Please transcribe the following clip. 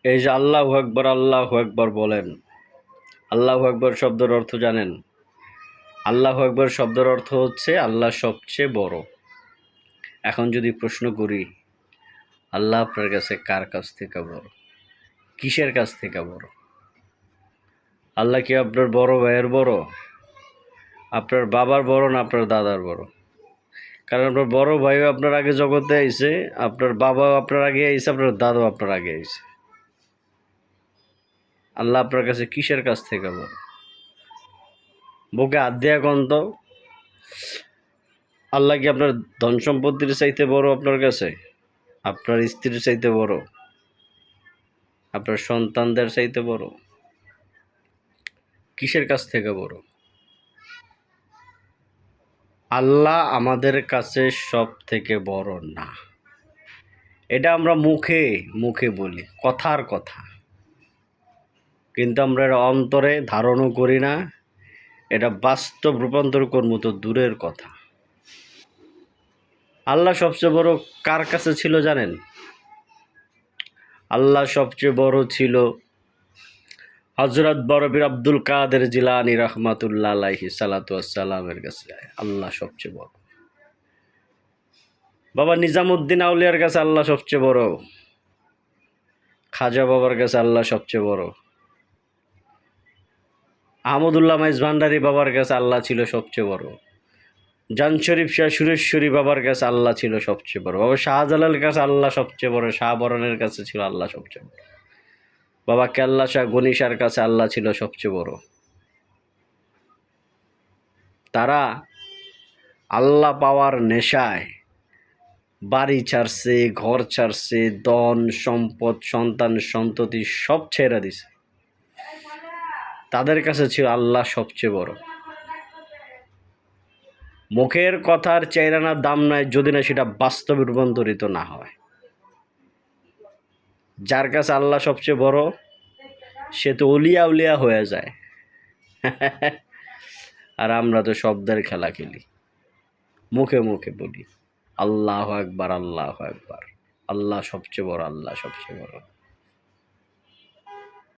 এই যে আল্লাহু আকবার বলেন, আল্লাহু আকবার শব্দের অর্থ জানেন? আল্লাহু আকবার শব্দের অর্থ হচ্ছে আল্লাহ সবচেয়ে বড়। এখন যদি প্রশ্ন করি, আল্লাহ আপনার কাছে কার কাছ থেকে বড়? কিসের কাছ থেকে বড়? আল্লাহ কি আপনার বড় ভাইয়ের বড়? আপনার বাবার বড় না আপনার দাদার বড়? কারণ আপনার বড় ভাইও আপনার আগে জগতে আইছে, আপনার বাবাও আপনার আগে আইছে, আপনার দাদাও আপনার আগে আইছে। আল্লাহ আপনার কাছে কিসের কাছ থেকে বড়? বুকে হাত দিয়া কন তো, আল্লাহ কি আপনার ধন সম্পত্তির চাইতে বড় আপনার কাছে? আপনার স্ত্রীর চাইতে বড়? আপনার সন্তানদের চাইতে বড়? কিসের কাছ থেকে বড়? আল্লাহ আমাদের কাছে সব থেকে বড় না। এটা আমরা মুখে মুখে বলি, কথার কথা, কিন্তু আমরা এটা অন্তরে ধারণও করি না। এটা বাস্তব রূপান্তর করবো তো দূরের কথা। আল্লাহ সবচেয়ে বড় কার কাছে ছিল জানেন? আল্লাহ সবচেয়ে বড় ছিল হযরত বড়পীর আব্দুল কাদের জিলানী রাহমাতুল্লাহ আলাইহি সালাতু ওয়াসসালামের কাছে। আল্লাহ সবচেয়ে বড়। বাবা নিজামুদ্দিন আউলিয়ার কাছে আল্লাহ সবচেয়ে বড়। খাজা বাবার কাছে আল্লাহ সবচেয়ে বড়। আহমদুল্লাহ মাইজ ভান্ডারী বাবার কাছে আল্লাহ ছিল সবচেয়ে বড়। জান শরীফ শাহ সুরেশ্বরী বাবার কাছে আল্লাহ ছিল সবচেয়ে বড়। বাবা শাহজালালের কাছে আল্লাহ সবচেয়ে বড়। শাহবরণের কাছে ছিল আল্লাহ সবচেয়ে বড়। বাবা কেল্লা শাহ গনি শাহর কাছে আল্লাহ ছিল সবচেয়ে বড়। তারা আল্লাহ পাওয়ার নেশায় বাড়ি ছাড়ছে, ঘর ছাড়ছে, ধন সম্পদ, সন্তান সন্ততি সব ছেড়ে দিছে। তাদের কাছে ছিল আল্লাহ সবচেয়ে বড়। মুখের কথার চেহারার দাম নাই যদি না সেটা বাস্তবে রূপান্তরিত না হয়। যার কাছে আল্লাহ সবচেয়ে বড় সে তো উলিয়া উলিয়া হয়ে যায়। আর আমরা তো শব্দের খেলা খেলি, মুখে মুখে বলি আল্লাহু আকবার, আল্লাহু আকবার, আল্লাহ সবচেয়ে বড়, আল্লাহ সবচেয়ে বড়।